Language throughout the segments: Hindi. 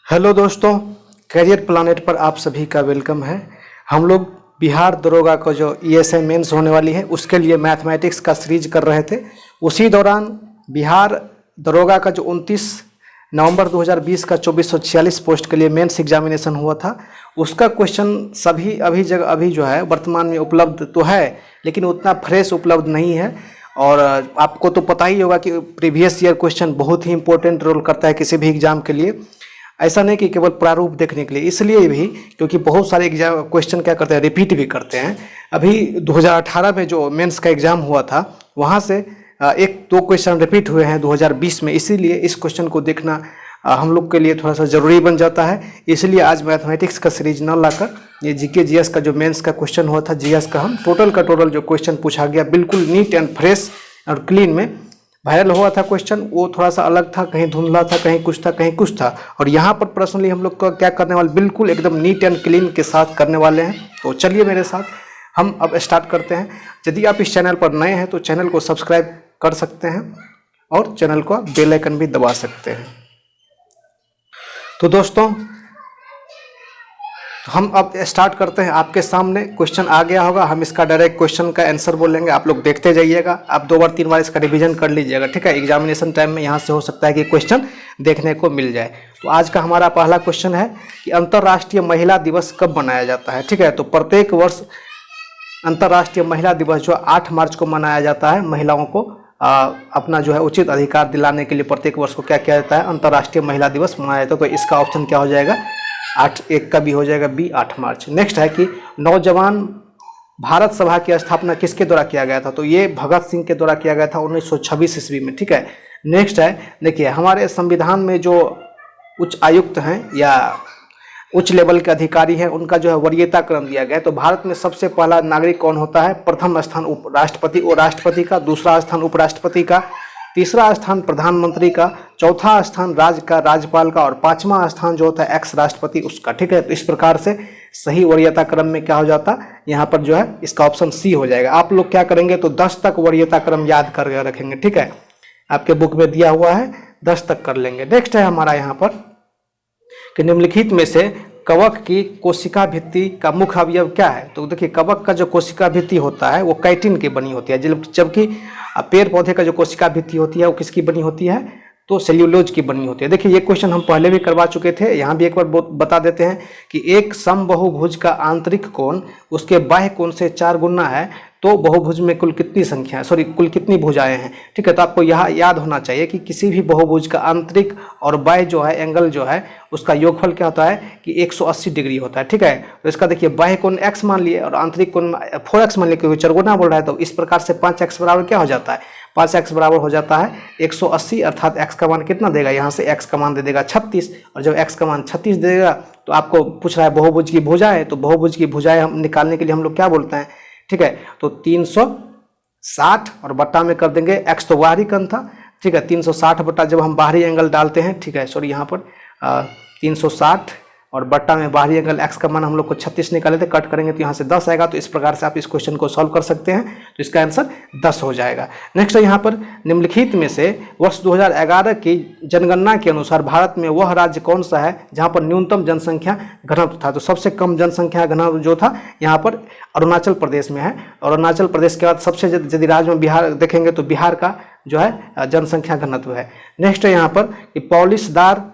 हेलो दोस्तों, करियर प्लानेट पर आप सभी का वेलकम है। हम लोग बिहार दरोगा को जो ईएसआई मेंस होने वाली है उसके लिए मैथमेटिक्स का सीरीज कर रहे थे। उसी दौरान बिहार दरोगा का जो 29 नवंबर 2020 का 2446 पोस्ट के लिए मेंस एग्जामिनेशन हुआ था, उसका क्वेश्चन सभी अभी जो है वर्तमान में उपलब्ध तो है, लेकिन उतना फ्रेश उपलब्ध नहीं है। और आपको तो पता ही होगा कि प्रीवियस ईयर क्वेश्चन बहुत ही इंपॉर्टेंट रोल करता है किसी भी एग्जाम के लिए। ऐसा नहीं कि केवल प्रारूप देखने के लिए, इसलिए भी क्योंकि बहुत सारे एग्जाम क्वेश्चन क्या करते हैं, रिपीट भी करते हैं। अभी 2018 में जो मेंस का एग्जाम हुआ था वहाँ से एक दो क्वेश्चन रिपीट हुए हैं 2020 में, इसीलिए इस क्वेश्चन को देखना हम लोग के लिए थोड़ा सा ज़रूरी बन जाता है। इसलिए आज मैथमेटिक्स का सीरीज न लाकर ये जीके जीएस का जो मेंस का क्वेश्चन हुआ था, जीएस का हम टोटल का टोटल जो क्वेश्चन पूछा गया बिल्कुल नीट एंड फ्रेश और क्लीन में वायरल हुआ था क्वेश्चन, वो थोड़ा सा अलग था, कहीं धुंधला था, कहीं कुछ था, कहीं कुछ था। और यहाँ पर पर्सनली हम लोग का क्या करने वाले, बिल्कुल एकदम नीट एंड क्लीन के साथ करने वाले हैं। तो चलिए मेरे साथ हम अब स्टार्ट करते हैं। यदि आप इस चैनल पर नए हैं तो चैनल को सब्सक्राइब कर सकते हैं और चैनल को बेल आइकन भी दबा सकते हैं। तो दोस्तों हम अब स्टार्ट करते हैं। आपके सामने क्वेश्चन आ गया होगा, हम इसका डायरेक्ट क्वेश्चन का आंसर बोलेंगे, आप लोग देखते जाइएगा। आप 2 बार 3 बार इसका रिवीजन कर लीजिएगा, ठीक है। एग्जामिनेशन टाइम में यहाँ से हो सकता है कि क्वेश्चन देखने को मिल जाए। तो आज का हमारा पहला क्वेश्चन है कि अंतर्राष्ट्रीय महिला दिवस कब मनाया जाता है, ठीक है। तो प्रत्येक वर्ष अंतर्राष्ट्रीय महिला दिवस जो 8 मार्च को मनाया जाता है। महिलाओं को अपना जो है उचित अधिकार दिलाने के लिए प्रत्येक वर्ष को क्या किया जाता है, अंतर्राष्ट्रीय महिला दिवस मनाया जाता है। तो इसका ऑप्शन क्या हो जाएगा, 8 का भी हो जाएगा बी, 8 मार्च। नेक्स्ट है कि नौजवान भारत सभा की स्थापना किसके द्वारा किया गया था, तो ये भगत सिंह के द्वारा किया गया था 1926 ईस्वी में, ठीक है। नेक्स्ट है, देखिए हमारे संविधान में जो उच्च आयुक्त हैं या उच्च लेवल के अधिकारी हैं उनका जो है वरीयता क्रम दिया गया है। तो भारत में सबसे पहला नागरिक कौन होता है, प्रथम स्थान राष्ट्रपति और राष्ट्रपति का, दूसरा स्थान उपराष्ट्रपति का, तीसरा स्थान प्रधानमंत्री का, चौथा स्थान राज्यपाल का और 5वां स्थान जो होता है एक्स राष्ट्रपति उसका, ठीक है। तो इस प्रकार से सही वरीयता क्रम में क्या हो जाता, यहाँ पर जो है इसका ऑप्शन सी हो जाएगा। आप लोग क्या करेंगे तो 10 तक वरीयता क्रम याद करके रखेंगे, ठीक है। आपके बुक में दिया हुआ है 10 तक कर लेंगे। नेक्स्ट है हमारा यहाँ पर कि निम्नलिखित में से कवक की कोशिका भित्ति का मुख्य अवयव क्या है। तो देखिए कवक का जो कोशिका भित्ति होता है वो काइटिन की बनी होती है, जबकि पेड़ पौधे का जो कोशिका भित्ति होती है वो किसकी बनी होती है, तो सेल्यूलोज की बनी होती है। देखिए ये क्वेश्चन हम पहले भी करवा चुके थे, यहाँ भी एक बार बता देते हैं कि एक समबाहुभुज का आंतरिक कोण उसके बाह्य कोण से 4 गुना है, तो बहुभुज में कुल कितनी संख्या है, कुल कितनी भुजाएं हैं, ठीक है। तो आपको यह याद होना चाहिए कि किसी भी बहुभुज का आंतरिक और बाह्य जो है एंगल जो है उसका योगफल क्या होता है कि 180 डिग्री होता है, ठीक है। तो इसका देखिए बाह्य कोण x मान लिए और आंतरिक कोण 4x मान लिए, क्योंकि 4 गुना बोल रहा है। तो इस प्रकार से 5x बराबर क्या हो जाता है, 5x बराबर हो जाता है 180, अर्थात x का मान कितना देगा, यहाँ से x का मान दे देगा 36। और जब x का मान 36 देगा तो आपको पूछ रहा है बहुभुज की भुजाएं, तो बहुभुज की भुजाएं हम निकालने के लिए हम लोग क्या बोलते हैं, ठीक है। तो 360 और बट्टा में कर देंगे, x तो बाहरी कोण था, ठीक है। 360 बट्टा जब हम बाहरी एंगल डालते हैं, ठीक है, सॉरी यहाँ पर 360 और बट्टा में बाहरी एंगल x का मान हम लोग को 36 निकाले थे, कट करेंगे तो यहाँ से 10 आएगा। तो इस प्रकार से आप इस क्वेश्चन को सॉल्व कर सकते हैं, तो इसका आंसर 10 हो जाएगा। नेक्स्ट है यहाँ पर निम्नलिखित में से वर्ष 2011 की जनगणना के अनुसार भारत में वह राज्य कौन सा है जहाँ पर न्यूनतम जनसंख्या घनत्व था। तो सबसे कम जनसंख्या घनत्व जो था यहाँ पर अरुणाचल प्रदेश में है, और अरुणाचल प्रदेश के बाद सबसे यदि राज्य में बिहार देखेंगे तो बिहार का जो है जनसंख्या घनत्व है। नेक्स्ट है यहाँ पर कि पॉलिशदार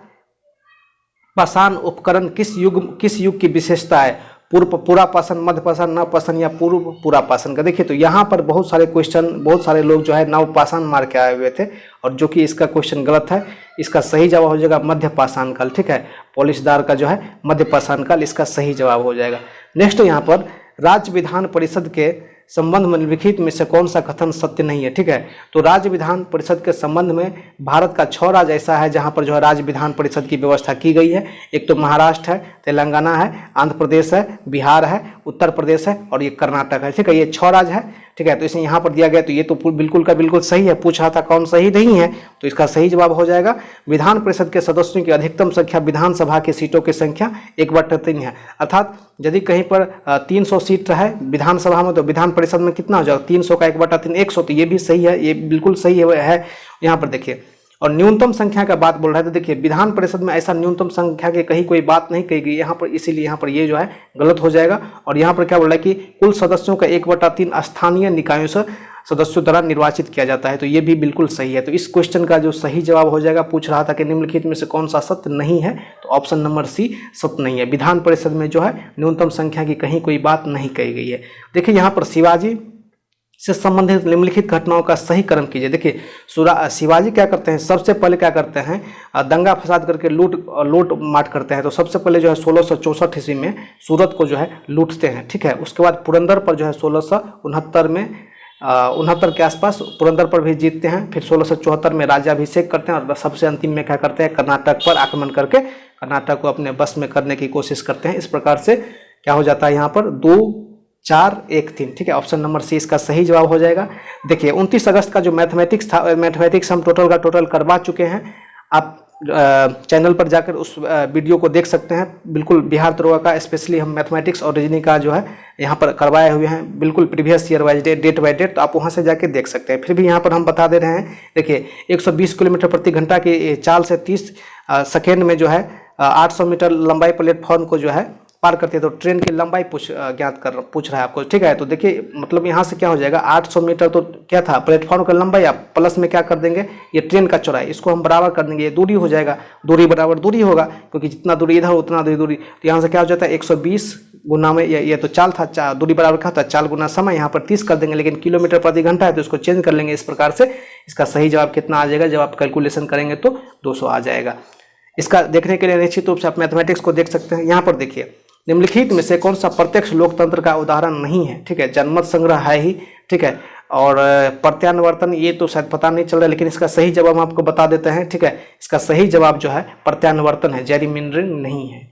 पाषाण उपकरण किस युग की विशेषता है, पूर्व पूरा पाषाण, मध्य पाषाण, नव पाषाण या पूर्व पूरा पाषाण का। देखिए तो यहाँ पर बहुत सारे क्वेश्चन, बहुत सारे लोग जो है नव पाषाण मार के आए हुए थे, और जो कि इसका क्वेश्चन गलत है। इसका सही जवाब हो जाएगा मध्य पाषाण काल, ठीक है। पॉलिशदार का जो है मध्य पाषाण काल इसका सही जवाब हो जाएगा। नेक्स्ट यहाँ पर राज्य विधान परिषद के संबंध में निम्नलिखित में से कौन सा कथन सत्य नहीं है, ठीक है। तो राज्य विधान परिषद के संबंध में भारत का 6 राज्य ऐसा है जहां पर जो है राज्य विधान परिषद की व्यवस्था की गई है। एक तो महाराष्ट्र है, तेलंगाना है, आंध्र प्रदेश है, बिहार है, उत्तर प्रदेश है और ये कर्नाटक है, ठीक है। ये 6 राज्य है, ठीक है। तो इसे यहाँ पर दिया गया, तो ये तो बिल्कुल का बिल्कुल सही है। पूछा था कौन सही नहीं है, तो इसका सही जवाब हो जाएगा विधान परिषद के सदस्यों की अधिकतम संख्या विधानसभा की सीटों की संख्या 1/3 है। अर्थात यदि कहीं पर 300 सीट है विधानसभा में, तो विधान परिषद में कितना हो जाएगा, 300 का 1/3 100। तो ये भी सही है, ये बिल्कुल सही है यहाँ पर देखिए। और न्यूनतम संख्या का बात बोल रहा है, तो देखिए विधान परिषद में ऐसा न्यूनतम संख्या की कहीं कोई बात नहीं कही गई यहाँ पर, इसीलिए यहाँ पर ये जो है गलत हो जाएगा। और यहाँ पर क्या बोल रहा है कि कुल सदस्यों का 1/3 स्थानीय निकायों से सदस्यों द्वारा निर्वाचित किया जाता है, तो ये भी बिल्कुल सही है। तो इस क्वेश्चन का जो सही जवाब हो जाएगा, पूछ रहा था कि निम्नलिखित में से कौन सा सत्य नहीं है, तो ऑप्शन नंबर सी सत्य नहीं है। विधान परिषद में जो है न्यूनतम संख्या की कहीं कोई बात नहीं कही गई है। देखिए यहाँ पर शिवाजी से संबंधित निम्नलिखित घटनाओं का सही क्रम कीजिए। देखिए शिवाजी क्या करते हैं, सबसे पहले क्या करते हैं, दंगा फसाद करके लूट माट करते हैं। तो सबसे पहले जो है 1664 ईस्वी में सूरत को जो है लूटते हैं, ठीक है। उसके बाद पुरंदर पर जो है 1669 में 69 के आसपास पुरंदर पर भी जीतते हैं। फिर 1674 में राज्याभिषेक करते हैं और सबसे अंतिम में क्या करते हैं, कर्नाटक पर आक्रमण करके कर्नाटक को अपने बस में करने की कोशिश करते हैं। इस प्रकार से क्या हो जाता है यहाँ पर 2 4 1 3, ठीक है। ऑप्शन नंबर सी इसका सही जवाब हो जाएगा। देखिए 29 अगस्त का जो मैथमेटिक्स था, मैथमेटिक्स हम टोटल करवा चुके हैं। आप चैनल पर जाकर उस वीडियो को देख सकते हैं। बिल्कुल बिहार दरोगा का स्पेशली हम मैथमेटिक्स और रीजनिंग का जो है यहाँ पर करवाए हुए हैं, बिल्कुल previous year wise date by date, तो आप वहाँ से जाके देख सकते हैं। फिर भी यहाँ पर हम बता दे रहे हैं। देखिए 120 किलोमीटर प्रति घंटा की चाल से 30 सेकेंड में जो है 800 मीटर लंबाई प्लेटफॉर्म को जो है पार करती है। तो ट्रेन की लंबाई पूछ रहा है आपको, ठीक है। तो देखिए मतलब यहाँ से क्या हो जाएगा, 800 मीटर तो क्या था प्लेटफॉर्म का लंबाई, आप प्लस में क्या कर देंगे, ये ट्रेन का चौड़ाई, इसको हम बराबर कर देंगे, ये दूरी हो जाएगा, दूरी बराबर दूरी होगा, क्योंकि जितना दूरी इधर उतना दूरी। तो यहाँ से क्या हो जाता है 120 गुना में, ये तो चाल था, दूरी बराबर क्या था, चाल गुना समय, यहाँ पर 30 कर देंगे, लेकिन किलोमीटर प्रति घंटा है तो इसको चेंज कर लेंगे। इस प्रकार से इसका सही जवाब कितना आ जाएगा, जब आप कैलकुलेशन करेंगे तो 200 आ जाएगा। इसका देखने के लिए निश्चित रूप से आप मैथमेटिक्स को देख सकते हैं। यहाँ पर देखिए निम्नलिखित में से कौन सा प्रत्यक्ष लोकतंत्र का उदाहरण नहीं है, ठीक है। जनमत संग्रह है ही, ठीक है, और प्रत्यावर्तन ये तो शायद पता नहीं चल रहा है, लेकिन इसका सही जवाब हम आपको बता देते हैं, ठीक है। इसका सही जवाब जो है प्रत्यावर्तन है, जेरिमिंडरिंग नहीं है।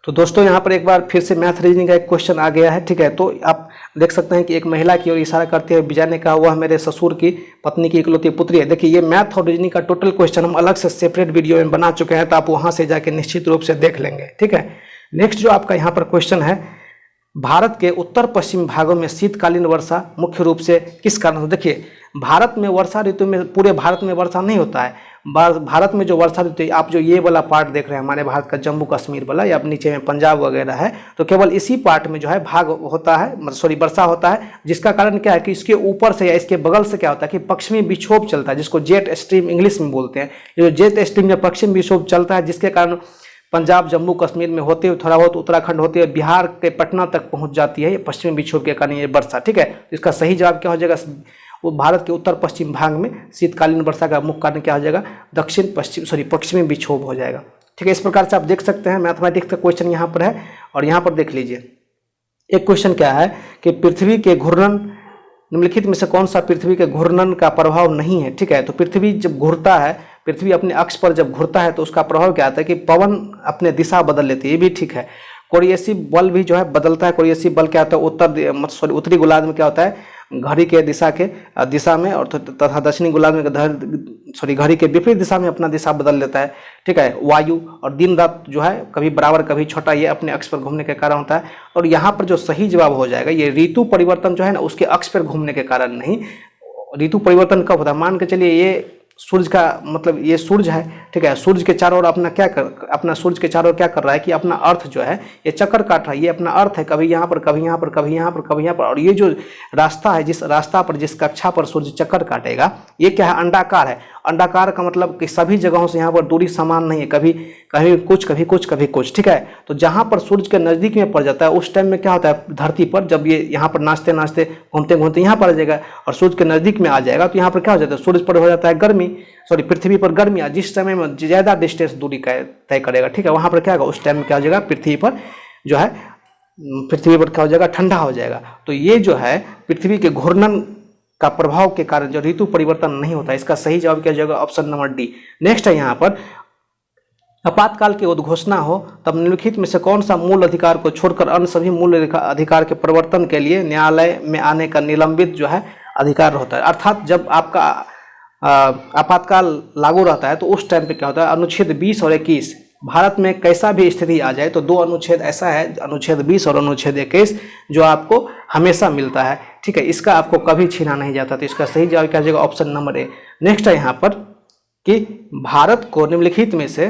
तो दोस्तों यहाँ पर एक बार फिर से मैथ रीजनिंग का एक क्वेश्चन आ गया है, ठीक है। तो आप देख सकते हैं कि एक महिला की ओर इशारा करते हुए विजय ने कहा, वह मेरे ससुर की पत्नी की इकलौती पुत्री है। देखिए ये मैथ और रीजनिंग का टोटल क्वेश्चन हम अलग से सेपरेट वीडियो में बना चुके हैं, तो आप वहाँ से जाके निश्चित रूप से देख लेंगे, ठीक है। नेक्स्ट जो आपका यहाँ पर क्वेश्चन है, भारत के उत्तर पश्चिम भागों में शीतकालीन वर्षा मुख्य रूप से किस कारण। देखिए भारत में वर्षा ऋतु में पूरे भारत में वर्षा नहीं होता है। भारत में जो वर्षा ऋतु, आप जो ये वाला पार्ट देख रहे हैं हमारे भारत का जम्मू कश्मीर वाला, या नीचे में पंजाब वगैरह है, तो केवल इसी पार्ट में जो है भाग होता है, वर्षा होता है। जिसका कारण क्या है कि इसके ऊपर से या इसके बगल से क्या होता है कि पश्चिमी विक्षोभ चलता है, जिसको जेट स्ट्रीम इंग्लिश में बोलते हैं। जो जेट स्ट्रीम में पश्चिमी विक्षोभ चलता है, जिसके कारण पंजाब जम्मू कश्मीर में होते हुए थोड़ा बहुत उत्तराखंड होते हुए बिहार के पटना तक पहुंच जाती है ये पश्चिमी विक्षोभ के कारण ये वर्षा, ठीक है। इसका सही जवाब क्या हो जाएगा, वो भारत के उत्तर पश्चिम भाग में शीतकालीन वर्षा का मुख्य कारण क्या हो जाएगा, पश्चिमी विक्षोभ हो जाएगा, ठीक है। इस प्रकार से आप देख सकते हैं मैथमेटिक्स का क्वेश्चन यहाँ पर है। और यहाँ पर देख लीजिए एक क्वेश्चन क्या है कि पृथ्वी के घूर्णन, निम्नलिखित में से कौन सा पृथ्वी के घूर्णन का प्रभाव नहीं है, ठीक है। तो पृथ्वी जब घूरता है, पृथ्वी अपने अक्ष पर जब घूरता है तो उसका प्रभाव क्या आता है कि पवन अपने दिशा बदल लेती है, ये भी ठीक है। कोरियसी बल भी जो है बदलता है। कोरियसी बल क्या होता है, उत्तरी गोलार्ध में क्या होता है, घड़ी के दिशा में और तथा दक्षिणी गोलार्ध में घड़ी के विपरीत दिशा में अपना दिशा बदल लेता है, ठीक है। वायु और दिन रात जो है कभी बराबर कभी छोटा, ये अपने अक्ष पर घूमने के कारण होता है। और यहाँ पर जो सही जवाब हो जाएगा, ये ऋतु परिवर्तन जो है ना उसके अक्ष पर घूमने के कारण नहीं। ऋतु परिवर्तन कब होता है, मान के चलिए ये सूर्य का मतलब ये सूर्य है, ठीक है। सूर्य के चारों ओर अपना सूर्य के चारों ओर क्या कर रहा है कि अपना अर्थ जो है ये चक्कर काट रहा है, ये अपना अर्थ है, कभी यहाँ पर कभी यहाँ पर कभी यहाँ पर कभी यहाँ पर। और ये जो रास्ता है, जिस रास्ता पर जिस कक्षा पर सूर्य चक्कर काटेगा, ये क्या है, अंडाकार है। अंडाकार का मतलब कि सभी जगहों से यहाँ पर दूरी समान नहीं है, कभी कुछ कभी कुछ, ठीक है। तो जहाँ पर सूर्य के नज़दीक में पड़ जाता है उस टाइम में क्या होता है, धरती पर जब ये यहाँ पर नाचते नाचते घूमते घूमते यहाँ पर आ जाएगा और सूर्य के नज़दीक में आ जाएगा, तो यहाँ पर क्या हो जाता है, सूर्य पर हो जाता है गर्मी, पृथ्वी पर गर्मी। जिस समय में ज़्यादा डिस्टेंस दूरी तय करेगा, ठीक है, वहाँ पर क्या होगा, उस टाइम में क्या हो जाएगा, पृथ्वी पर क्या हो जाएगा, ठंडा हो जाएगा। तो ये जो है पृथ्वी के घूर्णन का प्रभाव के कारण जो ऋतु परिवर्तन नहीं होता, इसका सही जवाब क्या हो जाएगा, ऑप्शन नंबर डी। नेक्स्ट है यहाँ पर, आपातकाल की उद्घोषणा हो तब निम्नलिखित में से कौन सा मूल अधिकार को छोड़कर अन्य सभी मूल अधिकार के प्रवर्तन के लिए न्यायालय में आने का निलंबित जो है अधिकार होता है। अर्थात जब आपका आपातकाल लागू रहता है तो उस टाइम पे क्या होता है, अनुच्छेद 20 और 21, भारत में कैसा भी स्थिति आ जाए तो दो अनुच्छेद ऐसा है, अनुच्छेद 20 और अनुच्छेद 21, जो आपको हमेशा मिलता है, ठीक है। इसका आपको कभी छीना नहीं जाता। तो इसका सही जवाब क्या हो जाएगा, ऑप्शन नंबर ए। नेक्स्ट है यहाँ पर, कि भारत को निम्नलिखित में से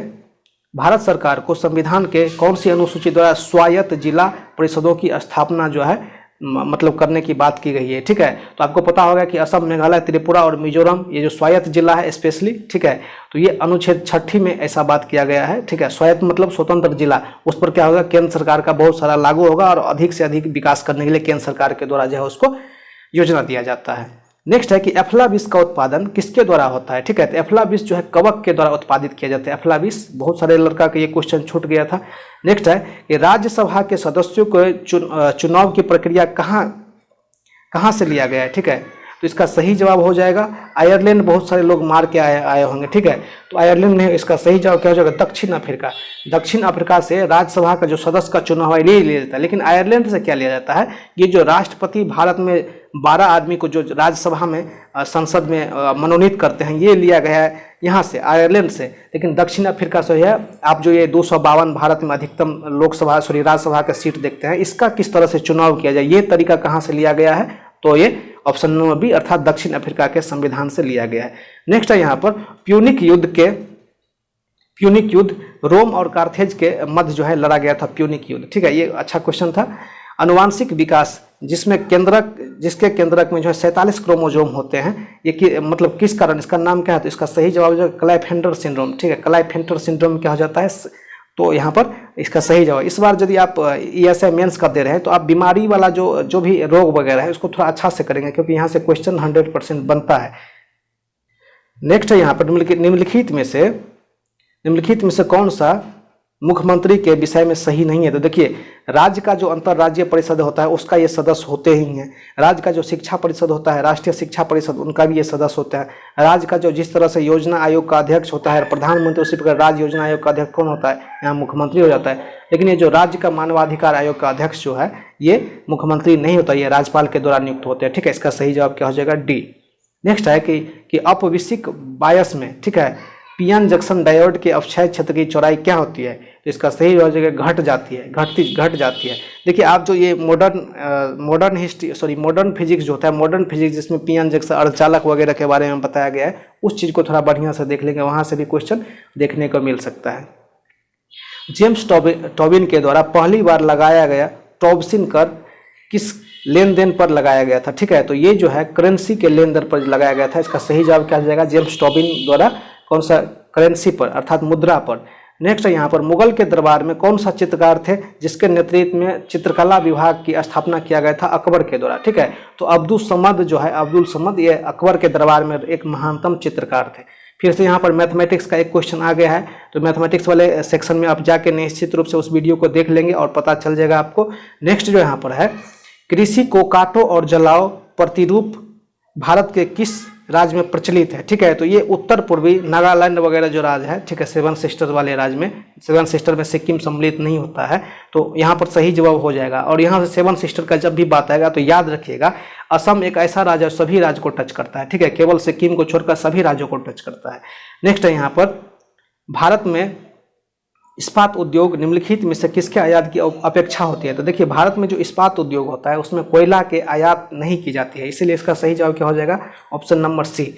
भारत सरकार को संविधान के कौन सी अनुसूची द्वारा स्वायत्त जिला परिषदों की स्थापना जो है मतलब करने की बात की गई है। ठीक है, तो आपको पता होगा कि असम, मेघालय, त्रिपुरा और मिजोरम ये जो स्वायत्त जिला है स्पेशली, ठीक है, तो ये अनुच्छेद 6 में ऐसा बात किया गया है। ठीक है, स्वायत्त मतलब स्वतंत्र जिला, उस पर क्या होगा, केंद्र सरकार का बहुत सारा लागू होगा और अधिक से अधिक विकास करने के लिए केंद्र सरकार के द्वारा जो है उसको योजना दिया जाता है। नेक्स्ट है कि एफ्लाविस का उत्पादन किसके द्वारा होता है। ठीक है, तो एफ्लाविस जो है कवक के द्वारा उत्पादित किया जाता है। एफ्लाविस, बहुत सारे लड़का का ये क्वेश्चन छूट गया था। नेक्स्ट है कि राज्यसभा के सदस्यों को चुनाव की प्रक्रिया कहाँ से लिया गया है। ठीक है, तो इसका सही जवाब हो जाएगा आयरलैंड। बहुत सारे लोग मार के आए होंगे। ठीक है, तो आयरलैंड में इसका सही जवाब क्या हो जाएगा, दक्षिण अफ्रीका। दक्षिण अफ्रीका से राज्यसभा का जो सदस्य का चुनाव है ले लिया जाता है। लेकिन आयरलैंड से क्या लिया जाता है, ये जो राष्ट्रपति भारत में 12 आदमी को जो राज्यसभा में संसद में मनोनीत करते हैं, ये लिया गया है यहाँ से, आयरलैंड से। लेकिन दक्षिण अफ्रीका से है। आप जो ये 252 भारत में अधिकतम राज्यसभा का सीट देखते हैं, इसका किस तरह से चुनाव किया जाए, ये तरीका कहाँ से लिया गया है, तो ये ऑप्शन नंबर बी अर्थात दक्षिण अफ्रीका के संविधान से लिया गया है। नेक्स्ट है यहाँ पर प्यूनिक युद्ध रोम और कार्थेज के मध्य जो है लड़ा गया था, प्यूनिक युद्ध। ठीक है, ये अच्छा क्वेश्चन था। आनुवांशिक विकास जिसके केंद्रक में जो है 47 क्रोमोसोम होते हैं, ये मतलब किस कारण, इसका नाम क्या है, तो इसका सही जवाब जो है क्लाइफेंटर सिंड्रोम। ठीक है, क्लाइफेंटर सिंड्रोम क्या हो जाता है, तो यहाँ पर इसका सही जवाब। इस बार यदि आप ESI मेंस कर दे रहे हैं तो आप बीमारी वाला जो भी रोग वगैरह है उसको थोड़ा अच्छा से करेंगे, क्योंकि यहाँ से क्वेश्चन 100% बनता है। नेक्स्ट है यहाँ पर निम्नलिखित में से कौन सा मुख्यमंत्री के विषय में सही नहीं है। तो देखिए, राज्य का जो अंतर्राज्यीय परिषद होता है उसका ये सदस्य होते ही हैं। राज्य का जो शिक्षा परिषद होता है, राष्ट्रीय शिक्षा परिषद, उनका भी ये सदस्य होता है। राज्य का जो जिस तरह से योजना आयोग का अध्यक्ष होता है प्रधानमंत्री, उसी प्रकार राज्य योजना आयोग का अध्यक्ष कौन होता है, यहाँ मुख्यमंत्री हो जाता है। लेकिन ये जो राज्य का मानवाधिकार आयोग का अध्यक्ष जो है ये मुख्यमंत्री नहीं होता, ये राज्यपाल के द्वारा नियुक्त होते हैं। ठीक है, इसका सही जवाब क्या हो जाएगा, डी। नेक्स्ट है कि अपविशिक बायस में, ठीक है, पीएन जंक्शन डायोड के अवक्षय क्षेत्र की चौड़ाई क्या होती है, तो इसका सही हो जाएगा घट जाती है। देखिए, आप जो ये मॉडर्न फिजिक्स जो होता है, मॉडर्न फिजिक्स जिसमें पीएन जंक्शन अर्धचालक वगैरह के बारे में बताया गया है, उस चीज़ को थोड़ा बढ़िया से देख लेंगे, वहाँ से भी क्वेश्चन देखने को मिल सकता है। जेम्स टोबिन के द्वारा पहली बार लगाया गया टॉबसिन कर किस लेन देन पर लगाया गया था। ठीक है, तो ये जो है करेंसी के लेन देन पर लगाया गया था। इसका सही जवाब क्या हो जाएगा, जेम्स टोबिन द्वारा कौन सा, करेंसी पर अर्थात मुद्रा पर। नेक्स्ट है यहाँ पर मुगल के दरबार में कौन सा चित्रकार थे जिसके नेतृत्व में चित्रकला विभाग की स्थापना किया गया था अकबर के द्वारा। ठीक है, तो अब्दुल समद ये अकबर के दरबार में एक महानतम चित्रकार थे। फिर से यहाँ पर मैथमेटिक्स का एक क्वेश्चन आ गया है, तो मैथमेटिक्स वाले सेक्शन में आप जाके निश्चित रूप से उस वीडियो को देख लेंगे और पता चल जाएगा आपको। नेक्स्ट जो यहाँ पर है, कृषि को काटो और जलाओ प्रतिरूप भारत के किस राज्य में प्रचलित है। ठीक है, तो ये उत्तर पूर्वी नागालैंड वगैरह जो राज्य है, ठीक है, 7 सिस्टर वाले राज्य में, 7 सिस्टर में सिक्किम सम्मिलित नहीं होता है, तो यहाँ पर सही जवाब हो जाएगा। और यहाँ से 7 सिस्टर का जब भी बात आएगा तो याद रखिएगा, असम एक ऐसा राज्य है सभी राज्य को टच करता है। ठीक है, केवल सिक्किम को छोड़कर सभी राज्यों को टच करता है। नेक्स्ट है यहाँ पर, भारत में इस्पात उद्योग निम्नलिखित में से किसके आयात की अपेक्षा होती है। तो देखिए, भारत में जो इस्पात उद्योग होता है उसमें कोयला के आयात नहीं की जाती है, इसीलिए इसका सही जवाब क्या हो जाएगा, ऑप्शन नंबर सी।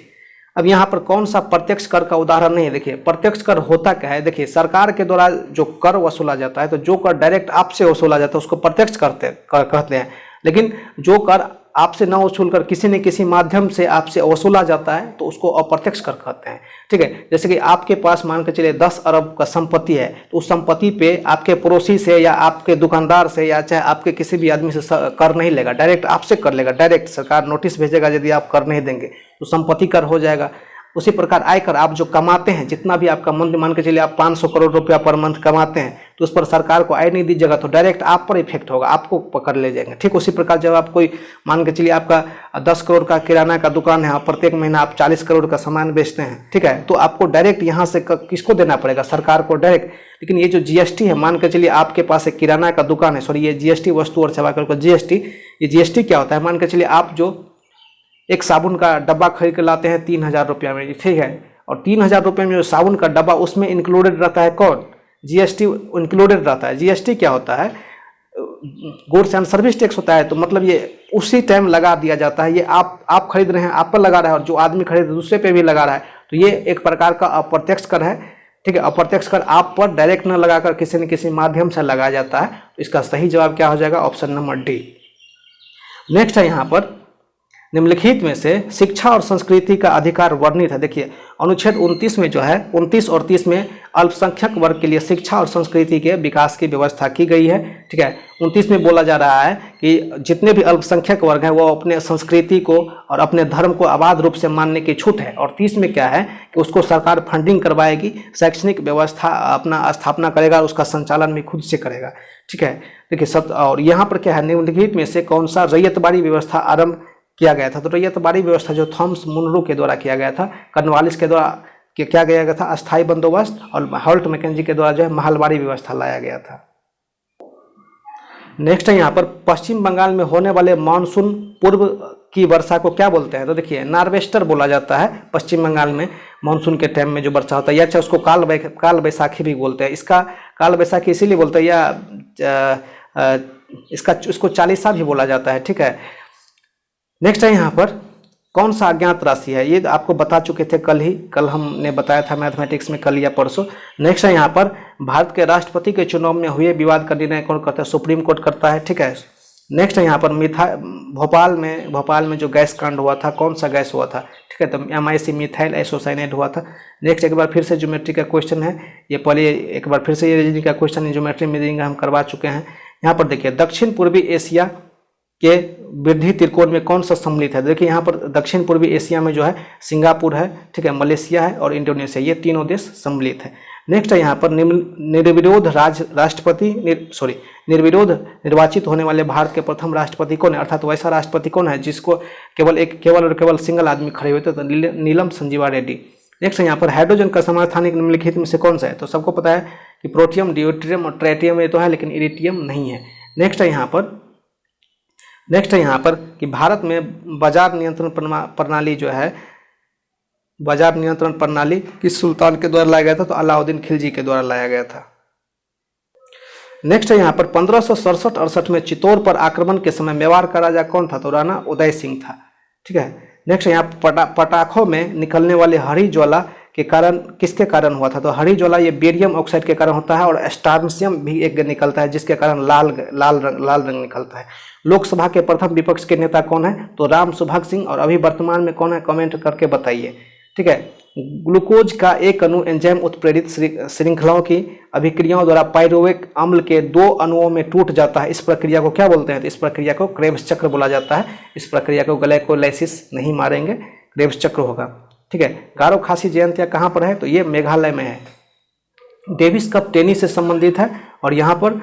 अब यहाँ पर कौन सा प्रत्यक्ष कर का उदाहरण नहीं है। देखिए, प्रत्यक्ष कर होता क्या है, देखिए सरकार के द्वारा जो कर वसूला जाता है, तो जो कर डायरेक्ट आपसे वसूला जाता है उसको प्रत्यक्ष कहते हैं। लेकिन जो कर आपसे न वसूल कर किसी न किसी माध्यम से आपसे वसूला जाता है तो उसको अप्रत्यक्ष कर कहते हैं। ठीक है, जैसे कि आपके पास मान के चलिए 10 अरब का संपत्ति है, तो उस संपत्ति पे आपके पड़ोसी से या आपके दुकानदार से या चाहे आपके किसी भी आदमी से कर नहीं लेगा, डायरेक्ट आपसे कर लेगा। डायरेक्ट सरकार नोटिस भेजेगा यदि आप कर नहीं देंगे तो संपत्ति कर हो जाएगा। उसी प्रकार आयकर आप जो कमाते हैं, जितना भी आपका मंथ, मान के चलिए आप 500 करोड़ रुपया पर मंथ कमाते हैं, तो उस पर सरकार को आय नहीं दीजिएगा तो डायरेक्ट आप पर इफेक्ट होगा, आपको पकड़ ले जाएंगे। ठीक उसी प्रकार जब आप कोई, मान के चलिए आपका 10 करोड़ का किराना का दुकान है, आप प्रत्येक महीना आप 40 करोड़ का सामान बेचते हैं, ठीक है, तो आपको डायरेक्ट यहाँ से किसको देना पड़ेगा, सरकार को डायरेक्ट। लेकिन ये जो GST है, मान के चलिए आपके पास एक किराना का दुकान है, सॉरी ये GST वस्तु और सेवा कर को GST, ये GST क्या होता है, मान के चलिए आप जो एक साबुन का डब्बा खरीद कर लाते हैं 3000 रुपया में, ठीक है, और 3000 रुपये में जो साबुन का डब्बा उसमें इंक्लूडेड रहता है कौन, GST इंक्लूडेड रहता है। GST क्या होता है, गुड्स एंड सर्विस टैक्स होता है। तो मतलब ये उसी टाइम लगा दिया जाता है, ये आप खरीद रहे हैं आप पर लगा रहा है, और जो आदमी खरीद दूसरे पे भी लगा रहा है, तो ये एक प्रकार का अप्रत्यक्ष कर है, ठीक है। अप्रत्यक्ष कर आप पर डायरेक्ट न लगाकर किसी न किसी माध्यम से लगाया जाता है। तो इसका सही जवाब क्या हो जाएगा? Option number D. नेक्स्ट है यहाँ पर निम्नलिखित में से शिक्षा और संस्कृति का अधिकार वर्णित है। देखिए अनुच्छेद 29 में जो है 29 और 30 में अल्पसंख्यक वर्ग के लिए शिक्षा और संस्कृति के विकास की व्यवस्था की गई है, ठीक है। 29 में बोला जा रहा है कि जितने भी अल्पसंख्यक वर्ग हैं वो अपने संस्कृति को और अपने धर्म को अबाध रूप से मानने की छूट है। और 30 में क्या है कि उसको सरकार फंडिंग करवाएगी, शैक्षणिक व्यवस्था अपना स्थापना करेगा, उसका संचालन भी खुद से करेगा, ठीक है। देखिए और यहाँ पर क्या है, निम्नलिखित में से कौन सा रैयतबाड़ी व्यवस्था आरंभ किया गया था? तो रैयतबाड़ी व्यवस्था जो थॉमस मुनरो के द्वारा किया गया था, कॉर्नवालिस के द्वारा क्या किया गया था? अस्थायी बंदोबस्त, और हॉल्ट मैकेंजी के द्वारा जो है महलबाड़ी व्यवस्था लाया गया था। नेक्स्ट है यहाँ पर पश्चिम बंगाल में होने वाले मानसून पूर्व की वर्षा को क्या बोलते हैं? तो देखिए नार्वेस्टर बोला जाता है पश्चिम बंगाल में मानसून के टाइम में जो वर्षा होता है, या चाहे उसको काल बैसाखी भी बोलते हैं। इसका काल बैसाखी इसीलिए बोलते हैं, या इसको चालीसा भी बोला जाता है, ठीक है। नेक्स्ट है यहाँ पर कौन सा अज्ञात राशि है? ये आपको बता चुके थे कल हमने बताया था मैथमेटिक्स में, कल या परसों। नेक्स्ट है यहाँ पर भारत के राष्ट्रपति के चुनाव में हुए विवाद का निर्णय कौन करता है? सुप्रीम कोर्ट करता है, ठीक है। नेक्स्ट है यहाँ पर भोपाल में जो गैस कांड हुआ था, कौन सा गैस हुआ था? ठीक है, तो MIC मिथाइल आइसोसाइनेट हुआ था। नेक्स्ट एक बार फिर से ज्योमेट्री का क्वेश्चन है, ये पहले एक बार फिर से ये रीजनिंग का क्वेश्चन ज्योमेट्री में हम करवा चुके हैं। यहाँ पर देखिए दक्षिण पूर्वी एशिया के वृद्धि त्रिकोण में कौन सा सम्मिलित है? देखिए यहाँ पर दक्षिण पूर्वी एशिया में जो है सिंगापुर है, ठीक है, मलेशिया है और इंडोनेशिया, ये तीनों देश सम्मिलित है। नेक्स्ट है यहाँ पर निर्विरोध निर्वाचित होने वाले भारत के प्रथम राष्ट्रपति कौन है? अर्थात वैसा राष्ट्रपति कौन है जिसको केवल सिंगल आदमी खड़े हुए थे? तो नीलम संजीवा रेड्डी। नेक्स्ट है यहाँ पर हाइड्रोजन का समस्थानिक निम्नलिखित में से कौन सा है? तो सबको पता है कि प्रोटियम, ड्यूटेरियम और ट्राइटियम ये तो है, लेकिन इरिटियम नहीं है। नेक्स्ट है यहाँ पर कि भारत में बाजार नियंत्रण प्रणाली जो है, बाजार नियंत्रण प्रणाली किस सुल्तान के द्वारा लाया गया था? तो अलाउद्दीन खिलजी के द्वारा लाया गया था। नेक्स्ट है यहाँ पर 1567-68 में चित्तौड़ पर आक्रमण के समय मेवाड़ का राजा कौन था? तो राणा उदय सिंह था, ठीक है। नेक्स्ट यहाँ पटाखों में निकलने वाले हरी ज्वाला के कारण किसके कारण हुआ था? तो हरी ज्वाला ये बेरियम ऑक्साइड के कारण होता है, और स्ट्रांसियम भी एक निकलता है जिसके कारण लाल रंग निकलता है। लोकसभा के प्रथम विपक्ष के नेता कौन है? तो राम सुभाग सिंह। और अभी वर्तमान में कौन है? कमेंट करके बताइए, ठीक है। ग्लूकोज का एक अणु एंजाइम उत्प्रेरित श्रृंखलाओं की अभिक्रियाओं द्वारा पाइरुवेट अम्ल के 2 अणुओं में टूट जाता है। इस प्रक्रिया को क्या बोलते हैं? तो इस प्रक्रिया को क्रेब्स चक्र बोला जाता है। इस प्रक्रिया को ग्लाइकोलाइसिस नहीं मारेंगे, क्रेब्स चक्र होगा, ठीक है। गारो खासी जयंतिया कहाँ पर है? तो ये मेघालय में है। डेविस कप टेनिस से संबंधित है। और यहाँ पर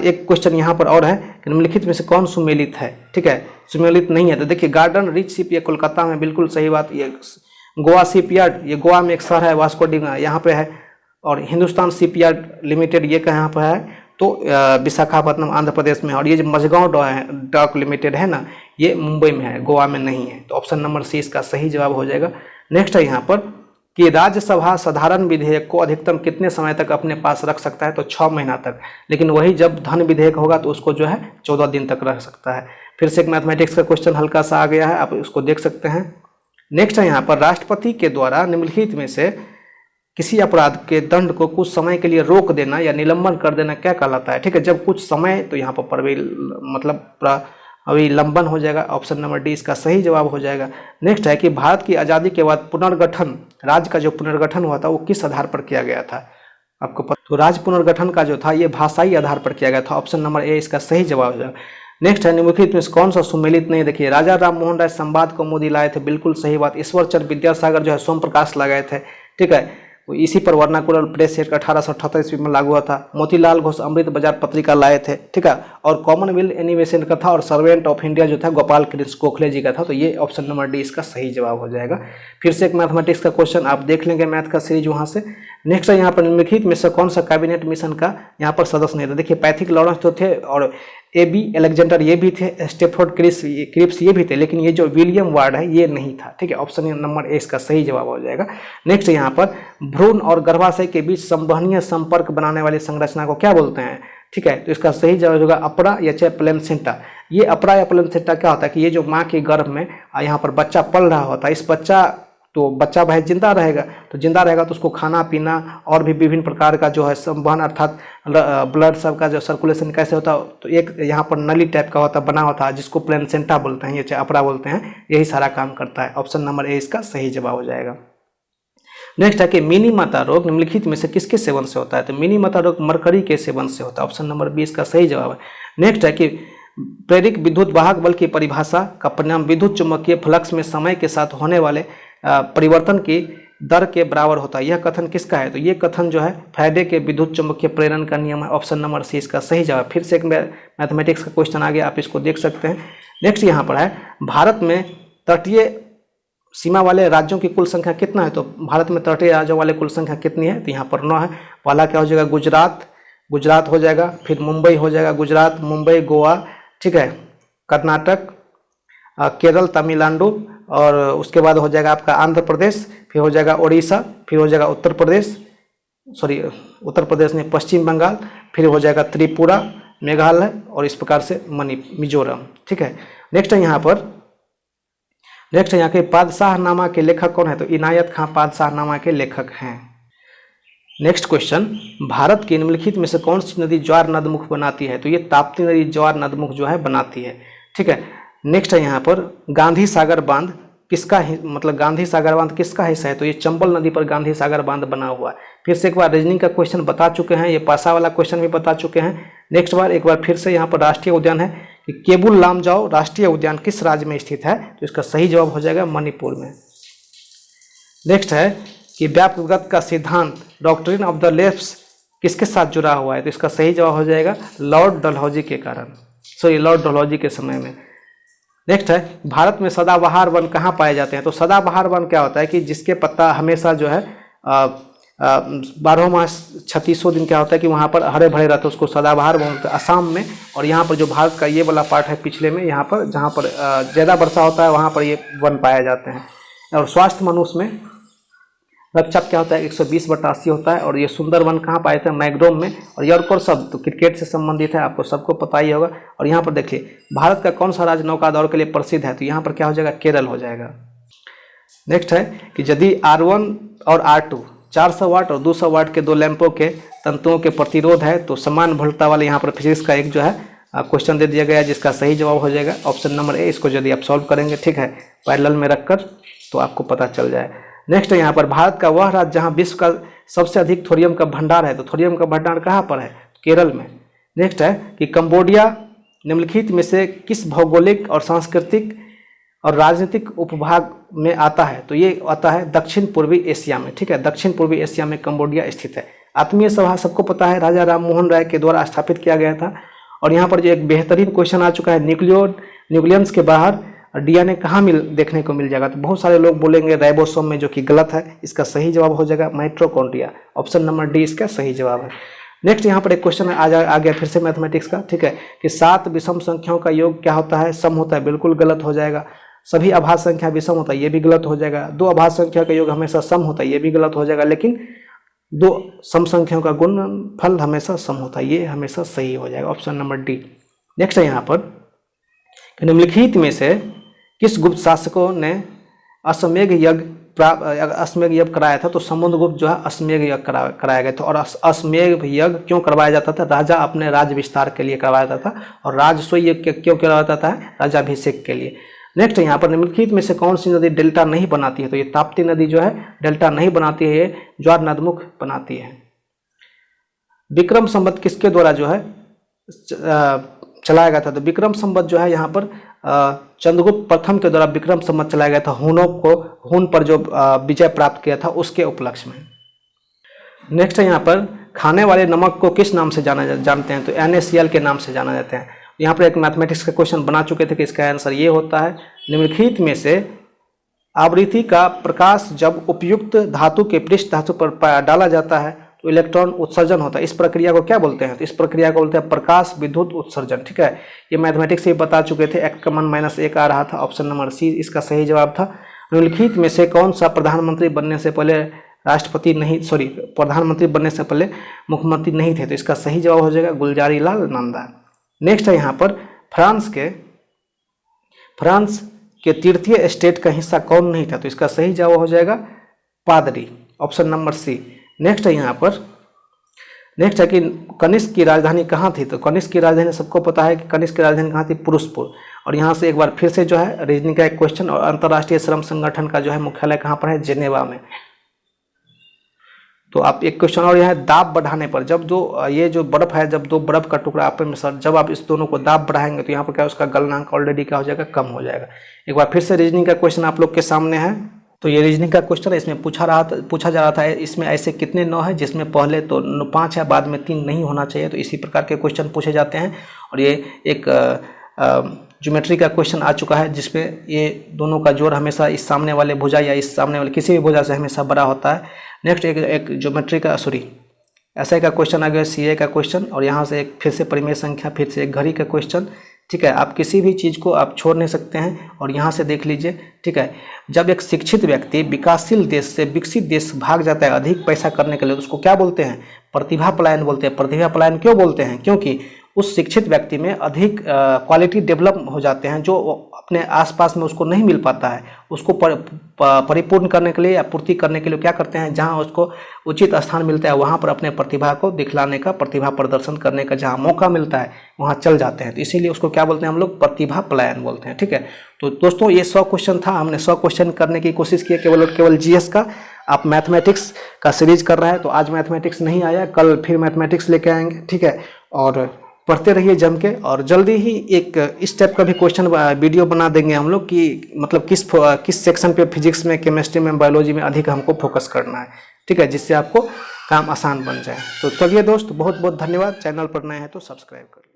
एक क्वेश्चन यहाँ पर और है कि निम्नलिखित में से कौन सुमेलित है? ठीक है, सुमेलित नहीं है। तो देखिए गार्डन रिच शिप ये कोलकाता में, बिल्कुल सही बात। ये गोवा शिपयार्ड, ये गोवा में एक शहर है, वास्को डिगामा यहाँ पे है। और हिंदुस्तान शिपयार्ड लिमिटेड ये कहाँ पर है? तो विशाखापट्टनम आंध्र प्रदेश में। और ये जो मझगांव डॉक लिमिटेड है ना, ये मुंबई में है, गोवा में नहीं है। तो ऑप्शन नंबर सी इसका सही जवाब हो जाएगा। नेक्स्ट है यहाँ पर कि राज्यसभा साधारण विधेयक को अधिकतम कितने समय तक अपने पास रख सकता है? तो 6 महीना तक। लेकिन वही जब धन विधेयक होगा तो उसको जो है 14 दिन तक रख सकता है। फिर से एक मैथमेटिक्स का क्वेश्चन हल्का सा आ गया है, आप उसको देख सकते हैं। नेक्स्ट है यहाँ पर राष्ट्रपति के द्वारा निम्नलिखित में से किसी अपराध के दंड को कुछ समय के लिए रोक देना या निलंबन कर देना क्या कहलाता है? ठीक है, जब कुछ समय, तो यहाँ पर अविलंबन हो जाएगा। ऑप्शन नंबर डी इसका सही जवाब हो जाएगा। नेक्स्ट है कि भारत की आज़ादी के बाद पुनर्गठन, राज्य का जो पुनर्गठन हुआ था वो किस आधार पर किया गया था? आपको पता, तो राज्य पुनर्गठन का जो था ये भाषाई आधार पर किया गया था। ऑप्शन नंबर ए इसका सही जवाब हो जाएगा। नेक्स्ट है निम्नलिखित में कौन सा सुमेलित नहीं? देखिए राजा राम मोहन राय संवाद को मोदी लाए थे, बिल्कुल सही बात। ईश्वर चंद्र विद्यासागर जो है सोम प्रकाश लगाए थे, ठीक है। इसी पर वर्नाकुलर प्रेस एक्ट 1878 ईस्वी में लागू हुआ था। मोतीलाल घोष अमृत बाजार पत्रिका लाए थे, ठीक है। और कॉमनवेल्थ एनिमेशन का था, और सर्वेंट ऑफ इंडिया जो था गोपाल कृष्ण गोखले जी का था। तो ये ऑप्शन नंबर डी इसका सही जवाब हो जाएगा। फिर से एक मैथमेटिक्स का क्वेश्चन आप देख लेंगे, मैथ का सीरीज वहाँ से। नेक्स्ट है यहाँ पर निम्नलिखित में से कौन सा कैबिनेट मिशन का यहाँ पर सदस्य नहीं था? देखिए पैथिक लॉरेंस तो थे, और AB अलेक्जेंडर ये भी थे, स्टेफोर्ड क्रिप्स ये भी थे, लेकिन ये जो विलियम वार्ड है ये नहीं था, ठीक है। ऑप्शन नंबर ए इसका सही जवाब हो जाएगा। नेक्स्ट यहाँ पर भ्रूण और गर्भाशय के बीच संवहनीय संपर्क बनाने वाली संरचना को क्या बोलते हैं? ठीक है, तो इसका सही जवाब होगा अपरा या चाहे प्लेसेंटा। ये अपरा या प्लेसेंटा क्या होता है कि ये जो माँ के गर्भ में यहाँ पर बच्चा पल रहा होता है, इस बच्चा तो बच्चा भाई जिंदा रहेगा, तो जिंदा रहेगा तो उसको खाना पीना और भी विभिन्न प्रकार का जो है संवहन अर्थात ब्लड सब का जो सर्कुलेशन कैसे होता है, तो एक यहाँ पर नली टाइप का होता बना होता है जिसको प्लेसेंटा बोलते हैं, ये अपरा बोलते हैं, यही सारा काम करता है। ऑप्शन नंबर ए इसका सही जवाब हो जाएगा। नेक्स्ट है कि मिनी माता रोग निम्नलिखित में से किसके सेवन से होता है, तो मिनी माता रोग मरकरी के सेवन से होता है। ऑप्शन नंबर बी इसका सही जवाब है। नेक्स्ट है कि प्रेरित विद्युत वाहक बल की परिभाषा का परिणाम विद्युत चुम्बकीय फ्लक्स में समय के साथ होने वाले परिवर्तन की दर के बराबर होता है। यह कथन किसका है, तो ये कथन जो है फैराडे के विद्युत चुम्बकीय प्रेरण का नियम है। ऑप्शन नंबर सी इसका सही जवाब। फिर से एक मैथमेटिक्स का क्वेश्चन आ गया, आप इसको देख सकते हैं। नेक्स्ट यहाँ पर है भारत में तटीय सीमा वाले राज्यों की कुल संख्या कितना है, तो भारत में तटीय राज्यों वाले कुल संख्या कितनी है, तो यहाँ पर 9 है। पहला क्या हो जाएगा, गुजरात हो जाएगा, फिर मुंबई हो जाएगा, गुजरात, मुंबई, गोवा, ठीक है, कर्नाटक, केरल, तमिलनाडु, और उसके बाद हो जाएगा आपका आंध्र प्रदेश, फिर हो जाएगा उड़ीसा, फिर हो जाएगा उत्तर प्रदेश नहीं, पश्चिम बंगाल, फिर हो जाएगा त्रिपुरा, मेघालय, और इस प्रकार से मिजोरम, ठीक है। नेक्स्ट है यहाँ के पादशाहनामा के लेखक कौन है, तो इनायत खां पादशाहनामा के लेखक हैं। नेक्स्ट क्वेश्चन, भारत की निम्नलिखित में से कौन सी नदी ज्वार नदमुख बनाती है, तो ये ताप्ती नदी ज्वार नदमुख जो है बनाती है, ठीक है। नेक्स्ट है यहाँ पर गांधी सागर बांध किसका गांधी सागर बांध किसका हिस्सा है, तो ये चंबल नदी पर गांधी सागर बांध बना हुआ है। फिर से एक बार रीजनिंग का क्वेश्चन बता चुके हैं, ये पासा वाला क्वेश्चन भी बता चुके हैं। नेक्स्ट बार एक बार फिर से यहाँ पर राष्ट्रीय उद्यान है कि केबुल लामजाओ राष्ट्रीय उद्यान किस राज्य में स्थित है, तो इसका सही जवाब हो जाएगा मणिपुर में। नेक्स्ट है कि व्यापकगत का सिद्धांत डॉक्ट्रिन ऑफ द लेफ्ट किसके साथ जुड़ा हुआ है, तो इसका सही जवाब हो जाएगा लॉर्ड डलहौजी के कारण, लॉर्ड डलहौजी के समय में। नेक्स्ट है भारत में सदाबहार वन कहाँ पाए जाते हैं, तो सदाबहार वन क्या होता है कि जिसके पत्ता हमेशा जो है 12 मास 3600 दिन क्या होता है कि वहाँ पर हरे भरे रहते हैं, उसको सदाबहार वन बोलते हैं असम में। और यहाँ पर जो भारत का ये वाला पार्ट है पिछले में, यहाँ पर जहाँ पर ज़्यादा वर्षा होता है वहाँ पर ये वन पाए जाते हैं। और स्वास्थ्य मनुष्य में रक्षक क्या होता है 120/80 होता है। और ये सुंदर वन कहाँ पाए थे, मैग्रोम में। और यॉर्कर शब्द तो क्रिकेट से संबंधित है, आपको सबको पता ही होगा। और यहाँ पर देखिए भारत का कौन सा राज्य नौका दौड़ के लिए प्रसिद्ध है, तो यहाँ पर क्या हो जाएगा केरल हो जाएगा। नेक्स्ट है कि यदि R1 और R2 400 वाट और 200 वाट के दो लैंपों के तंतुओं के प्रतिरोध है, तो समान भोल्टता वाले यहाँ पर फिजिक्स का एक जो है क्वेश्चन दे दिया गया है, जिसका सही जवाब हो जाएगा ऑप्शन नंबर ए। इसको यदि आप सॉल्व करेंगे, ठीक है, पैरेलल में रखकर, तो आपको पता चल जाए। नेक्स्ट है यहाँ पर भारत का वह राज्य जहाँ विश्व का सबसे अधिक थोरियम का भंडार है, तो थोरियम का भंडार कहाँ पर है, केरल में। नेक्स्ट है कि कंबोडिया निम्नलिखित में से किस भौगोलिक और सांस्कृतिक और राजनीतिक उपभाग में आता है, तो ये आता है दक्षिण पूर्वी एशिया में, ठीक है। दक्षिण पूर्वी एशिया में कंबोडिया स्थित है। आत्मीय सभा सबको पता है राजा राम मोहन राय के द्वारा स्थापित किया गया था। और यहाँ पर जो एक बेहतरीन क्वेश्चन आ चुका है, न्यूक्लियस के बाहर DNA कहाँ देखने को मिल जाएगा, तो बहुत सारे लोग बोलेंगे राइबोसोम में, जो कि गलत है। इसका सही जवाब हो जाएगा माइटोकॉन्ड्रिया, ऑप्शन नंबर डी इसका सही जवाब है। नेक्स्ट यहाँ पर एक क्वेश्चन आ गया फिर से मैथमेटिक्स का, ठीक है, कि 7 विषम संख्याओं का योग क्या होता है, सम होता है, बिल्कुल गलत हो जाएगा। सभी अभाज्य संख्या विषम होता है, ये भी गलत हो जाएगा। 2 अभाज्य संख्या का योग हमेशा सम होता है, ये भी गलत हो जाएगा। लेकिन 2 सम संख्याओं का गुणनफल हमेशा सम होता है, ये हमेशा सही हो जाएगा, ऑप्शन नंबर डी। नेक्स्ट है यहाँ पर निम्नलिखित में से किस गुप्त शासकों ने अश्वमेध यज्ञ कराया था, तो समुद्रगुप्त जो है अश्वमेध यज्ञ कराया गया था। और अश्वमेध यज्ञ क्यों करवाया जाता था, राजा अपने राज्य विस्तार के लिए करवाया जाता था। और राजस्व यज्ञ क्यों करवाया जाता है, राजाभिषेक के लिए। नेक्स्ट यहाँ पर निम्नलिखित में से कौन सी नदी डेल्टा नहीं बनाती है, तो ये ताप्ती नदी जो है डेल्टा नहीं बनाती है, ये ज्वार नदमुख बनाती है। विक्रम संवत किसके द्वारा जो है चलाया गया था, तो विक्रम संवत जो है यहाँ पर चंद्रगुप्त प्रथम के द्वारा विक्रम संवत चलाया गया था। हुन पर जो विजय प्राप्त किया था उसके उपलक्ष्य में। नेक्स्ट है यहाँ पर खाने वाले नमक को किस नाम से जानते हैं, तो NaCl के नाम से जाना जाते हैं। यहाँ पर एक मैथमेटिक्स का क्वेश्चन बना चुके थे कि इसका आंसर ये होता है, निम्नलिखित में से आवृत्ति का प्रकाश जब उपयुक्त धातु के पृष्ठ धातु पर डाला जाता है तो इलेक्ट्रॉन उत्सर्जन होता है। इस प्रक्रिया को क्या बोलते हैं, तो इस प्रक्रिया को बोलते हैं प्रकाश विद्युत उत्सर्जन, ठीक है। ये मैथमेटिक्स से बता चुके थे, x का मान -1 आ रहा था, ऑप्शन नंबर सी इसका सही जवाब था। निम्नलिखित में से कौन सा प्रधानमंत्री बनने से पहले प्रधानमंत्री बनने से पहले मुख्यमंत्री नहीं थे, तो इसका सही जवाब हो जाएगा गुलजारीलाल नंदा। नेक्स्ट है यहाँ पर फ्रांस के तीर्थीय स्टेट का हिस्सा कौन नहीं था? तो इसका सही जवाब हो जाएगा पादरी, ऑप्शन नंबर सी। नेक्स्ट है यहाँ पर, नेक्स्ट है कि कनिष्क की राजधानी कहाँ थी? तो कनिष्क की राजधानी सबको पता है कि कनिष्क की राजधानी कहाँ थी? पुरुषपुर। और यहाँ से एक बार फिर से जो है रीजनिंग का एक क्वेश्चन, और अंतर्राष्ट्रीय श्रम संगठन का जो है मुख्यालय कहाँ पर है? जेनेवा में। तो आप एक क्वेश्चन और यह है, दाब बढ़ाने पर जब दो ये जो बर्फ है, जब दो बर्फ का टुकड़ा आपस में सर, जब आप इस दोनों को दाब बढ़ाएंगे तो यहाँ पर क्या उसका गलनांक ऑलरेडी क्या हो जाएगा? कम हो जाएगा। एक बार फिर से रीजनिंग का क्वेश्चन आप लोग के सामने है। तो ये रीजनिंग का क्वेश्चन है, इसमें पूछा जा रहा था इसमें ऐसे कितने 9 है जिसमें पहले तो 5 है, बाद में 3 नहीं होना चाहिए। तो इसी प्रकार के क्वेश्चन पूछे जाते हैं। और ये एक ज्योमेट्री का क्वेश्चन आ चुका है जिसमें ये दोनों का जोड़ हमेशा इस सामने वाले भुजा या इस सामने वाले किसी भी भुजा से हमेशा बड़ा होता है। नेक्स्ट एक ज्योमेट्री का एसआई का क्वेश्चन आ गया, सीए का क्वेश्चन, और यहाँ से एक फिर से परिमेय संख्या, फिर से एक घड़ी का क्वेश्चन। ठीक है, आप किसी भी चीज़ को आप छोड़ नहीं सकते हैं। और यहाँ से देख लीजिए, ठीक है, जब एक शिक्षित व्यक्ति विकासशील देश से विकसित देश भाग जाता है अधिक पैसा करने के लिए, तो उसको क्या बोलते हैं? प्रतिभा पलायन बोलते हैं। प्रतिभा पलायन क्यों बोलते हैं? क्योंकि उस शिक्षित व्यक्ति में अधिक क्वालिटी डेवलप हो जाते हैं जो अपने आसपास में उसको नहीं मिल पाता है। उसको परिपूर्ण करने के लिए या पूर्ति करने के लिए क्या करते हैं? जहाँ उसको उचित स्थान मिलता है वहाँ पर अपने प्रतिभा को दिखलाने का, प्रतिभा प्रदर्शन करने का जहाँ मौका मिलता है वहाँ चल जाते हैं। तो इसीलिए उसको क्या बोलते हैं हम लोग? प्रतिभा पलायन बोलते हैं। ठीक है, तो दोस्तों ये 100 क्वेश्चन था, हमने 100 क्वेश्चन करने की कोशिश की केवल और केवल जीएस का। आप मैथमेटिक्स का सीरीज कर रहे हैं तो आज मैथमेटिक्स नहीं आया, कल फिर मैथमेटिक्स लेके आएंगे। ठीक है, और पढ़ते रहिए जम के, और जल्दी ही एक इस टाइप का भी क्वेश्चन वीडियो बना देंगे हम लोग कि मतलब किस सेक्शन पे फिजिक्स में, केमिस्ट्री में, बायोलॉजी में अधिक हमको फोकस करना है। ठीक है, जिससे आपको काम आसान बन जाए। तो चलिए दोस्त, बहुत बहुत धन्यवाद। चैनल पर नए हैं तो सब्सक्राइब करिए।